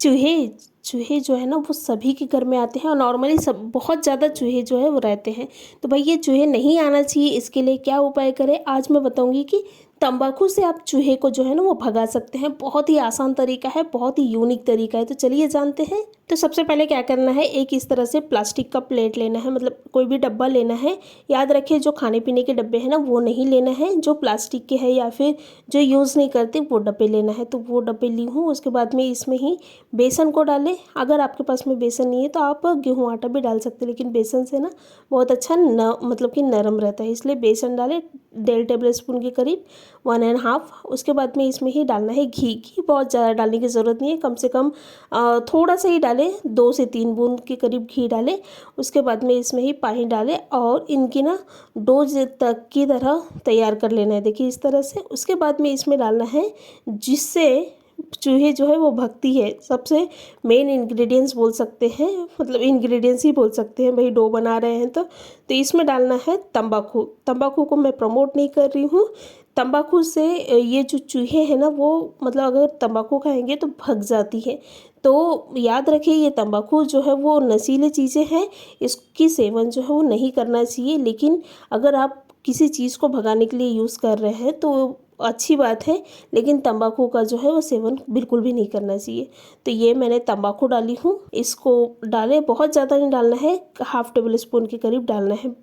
चूहे चूहे जो है ना वो सभी के घर में आते हैं और नॉर्मली सब बहुत ज़्यादा चूहे जो है वो रहते हैं। तो भाई ये चूहे नहीं आना चाहिए, इसके लिए क्या उपाय करें आज मैं बताऊंगी कि तंबाकू से आप चूहे को जो है ना वो भगा सकते हैं। बहुत ही आसान तरीका है, बहुत ही यूनिक तरीका है, तो चलिए जानते हैं। तो सबसे पहले क्या करना है, एक इस तरह से प्लास्टिक का प्लेट लेना है, मतलब कोई भी डब्बा लेना है। याद रखिए जो खाने पीने के डब्बे हैं ना वो नहीं लेना है, जो प्लास्टिक के हैं या फिर जो यूज़ नहीं करते वो डब्बे लेना है। तो वो डब्बे ली हूँ। उसके बाद में इसमें ही बेसन को डालें। अगर आपके पास में बेसन नहीं है तो आप गेहूं आटा भी डाल सकते हैं, लेकिन बेसन से ना बहुत अच्छा न मतलब कि नरम रहता है, इसलिए बेसन डालें 1.5 टेबल स्पून के करीब, 1.5। उसके बाद में इसमें ही डालना है घी। घी बहुत ज़्यादा डालने की ज़रूरत नहीं है, कम से कम थोड़ा सा ही डालें, 2 से 3 बूंद के करीब घी डालें। उसके बाद में इसमें ही पानी डालें और इनकी ना डो तक की तरह तैयार कर लेना है, देखिए इस तरह से। उसके बाद में इसमें डालना है जिससे चूहे जो है वो भगती है, सबसे मेन इंग्रेडिएंट्स बोल सकते हैं, मतलब इंग्रेडिएंट्स ही बोल सकते हैं भाई, डो बना रहे हैं तो इसमें डालना है तंबाकू। तंबाकू को मैं प्रमोट नहीं कर रही हूँ। तंबाकू से ये जो चूहे हैं ना वो मतलब अगर तंबाकू खाएंगे तो भग जाती है। तो याद रखिए ये तंबाकू जो है वो नशीली चीज़ें हैं, इसकी सेवन जो है वो नहीं करना चाहिए। लेकिन अगर आप किसी चीज़ को भगाने के लिए यूज़ कर रहे हैं तो अच्छी बात है, लेकिन तंबाकू का जो है वो सेवन बिल्कुल भी नहीं करना चाहिए। तो ये मैंने तंबाकू डाली हूँ, इसको डालें, बहुत ज़्यादा नहीं डालना है, 1/2 टेबल स्पून के करीब डालना है।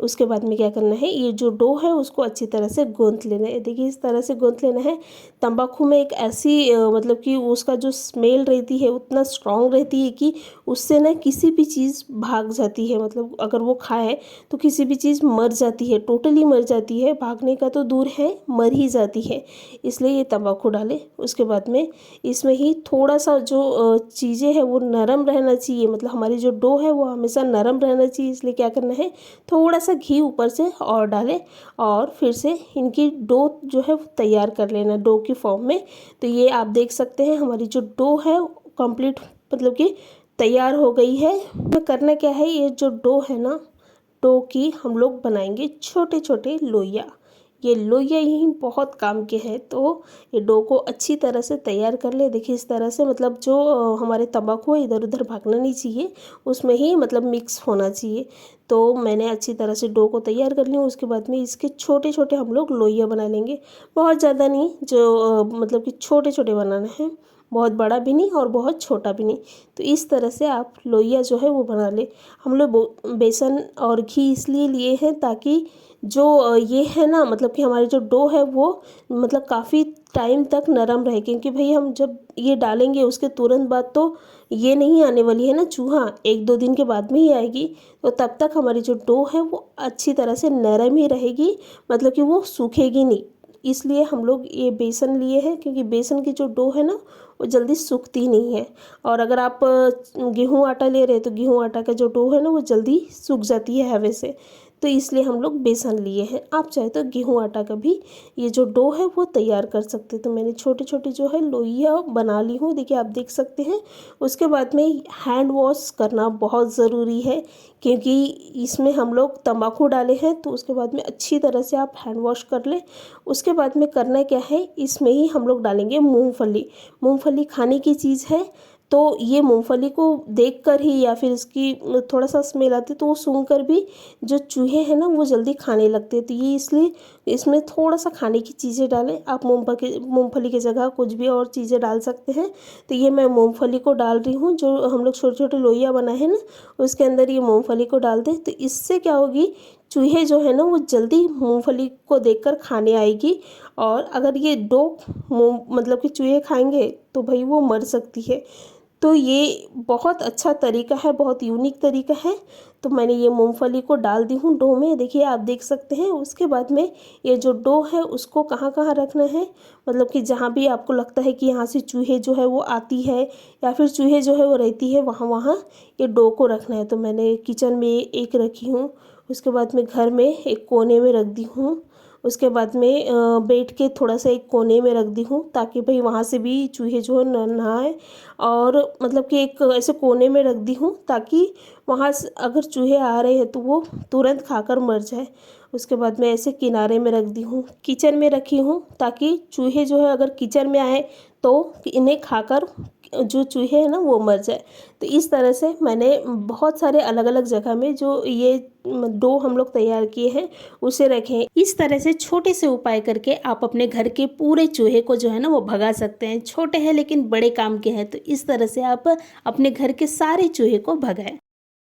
उसके बाद में क्या करना है, ये जो डो है उसको अच्छी तरह से गूंथ लेना है, देखिए इस तरह से गूंथ लेना है। तंबाकू में एक ऐसी मतलब कि उसका जो स्मेल रहती है उतना स्ट्रॉन्ग रहती है कि उससे ना किसी भी चीज़ भाग जाती है, मतलब अगर वो खाए तो किसी भी चीज़ मर जाती है, टोटली मर जाती है, भागने का तो दूर है मर ही जाती है। इसलिए ये तंबाकू डालें। उसके बाद में इसमें ही थोड़ा सा जो चीज़ें हैं वो नरम रहना चाहिए, मतलब हमारी जो डो है वो हमेशा नरम रहना चाहिए, इसलिए क्या करना है, थोड़ा सा घी ऊपर से और डालें और फिर से इनकी डो जो है वो तैयार कर लेना डो की फॉर्म में। तो ये आप देख सकते हैं हमारी जो डो है कंप्लीट मतलब कि तैयार हो गई है। तो करना क्या है, ये जो डो है ना, डो की हम लोग बनाएंगे छोटे छोटे लोइया। ये लोइया ही बहुत काम के हैं। तो ये डो को अच्छी तरह से तैयार कर ले, देखिए इस तरह से, मतलब जो हमारे तंबाकू है इधर उधर भागना नहीं चाहिए, उसमें ही मतलब मिक्स होना चाहिए। तो मैंने अच्छी तरह से डो को तैयार कर लिया। उसके बाद में इसके छोटे छोटे हम लोग लोइया बना लेंगे, बहुत ज़्यादा नहीं, जो मतलब कि छोटे छोटे बनाना है, बहुत बड़ा भी नहीं और बहुत छोटा भी नहीं। तो इस तरह से आप लोइया जो है वो बना ले। हम लोग बेसन और घी इसलिए लिए हैं ताकि जो ये है ना, मतलब कि हमारी जो डो है वो मतलब काफ़ी टाइम तक नरम रहे, क्योंकि भाई हम जब ये डालेंगे उसके तुरंत बाद तो ये नहीं आने वाली है ना चूहा, 1-2 दिन के बाद में ही आएगी। तो तब तक हमारी जो डो है वो अच्छी तरह से नरम ही रहेगी, मतलब कि वो सूखेगी नहीं। इसलिए हम लोग ये बेसन लिए हैं, क्योंकि बेसन की जो डो है ना वो जल्दी सूखती नहीं है। और अगर आप गेहूं आटा ले रहे हैं तो गेहूं आटा का जो डो है ना वो जल्दी सूख जाती है हवा से, तो इसलिए हम लोग बेसन लिए हैं। आप चाहे तो गेहूं आटा का भी ये जो डो है वो तैयार कर सकते हैं। तो मैंने छोटे छोटे जो है लोइया बना ली हूँ, देखिए आप देख सकते हैं। उसके बाद में हैंड वॉश करना बहुत ज़रूरी है, क्योंकि इसमें हम लोग तंबाकू डाले हैं, तो उसके बाद में अच्छी तरह से आप हैंड वॉश कर लें। उसके बाद में करना क्या है, इसमें ही हम लोग डालेंगे मूंगफली। मूंगफली खाने की चीज़ है, तो ये मूंगफली को देखकर ही या फिर इसकी थोड़ा सा स्मेल आती है तो वो सूंघकर भी जो चूहे हैं ना वो जल्दी खाने लगते हैं। तो ये इसलिए इसमें थोड़ा सा खाने की चीज़ें डालें। आप मूंगफली की जगह कुछ भी और चीज़ें डाल सकते हैं। तो ये मैं मूंगफली को डाल रही हूँ, जो हम लोग छोटे छोटे लोइया बनाए हैं ना उसके अंदर ये मूंगफली को डाल दें। तो इससे क्या होगी, चूहे जो है ना वो जल्दी मूंगफली को देखकर खाने आएगी। और अगर ये डो मतलब कि चूहे खाएंगे तो भाई वो मर सकती है। तो ये बहुत अच्छा तरीका है, बहुत यूनिक तरीका है। तो मैंने ये मूंगफली को डाल दी हूँ डो में, देखिए आप देख सकते हैं। उसके बाद में ये जो डो है उसको कहाँ कहाँ रखना है, मतलब कि जहाँ भी आपको लगता है कि यहाँ से चूहे जो है वो आती है या फिर चूहे जो है वो रहती है, वहाँ वहाँ ये डो को रखना है। तो मैंने किचन में एक रखी हूँ, उसके बाद में घर में एक कोने में रख दी हूँ, उसके बाद में बेड के थोड़ा सा एक कोने में रख दी हूँ, ताकि भाई वहाँ से भी चूहे जो है ना आए। और मतलब कि एक ऐसे कोने में रख दी हूँ ताकि वहाँ से अगर चूहे आ रहे हैं तो वो तुरंत खाकर मर जाए। उसके बाद में ऐसे किनारे में रख दी हूँ, किचन में रखी हूँ ताकि चूहे जो है अगर किचन में आए तो इन्हें खाकर जो चूहे हैं ना वो मर जाए। तो इस तरह से मैंने बहुत सारे अलग अलग जगह में जो ये डो हम लोग तैयार किए हैं उसे रखें। इस तरह से छोटे से उपाय करके आप अपने घर के पूरे चूहे को जो है ना वो भगा सकते हैं। छोटे हैं लेकिन बड़े काम के हैं, तो इस तरह से आप अपने घर के सारे चूहे को भगाएं।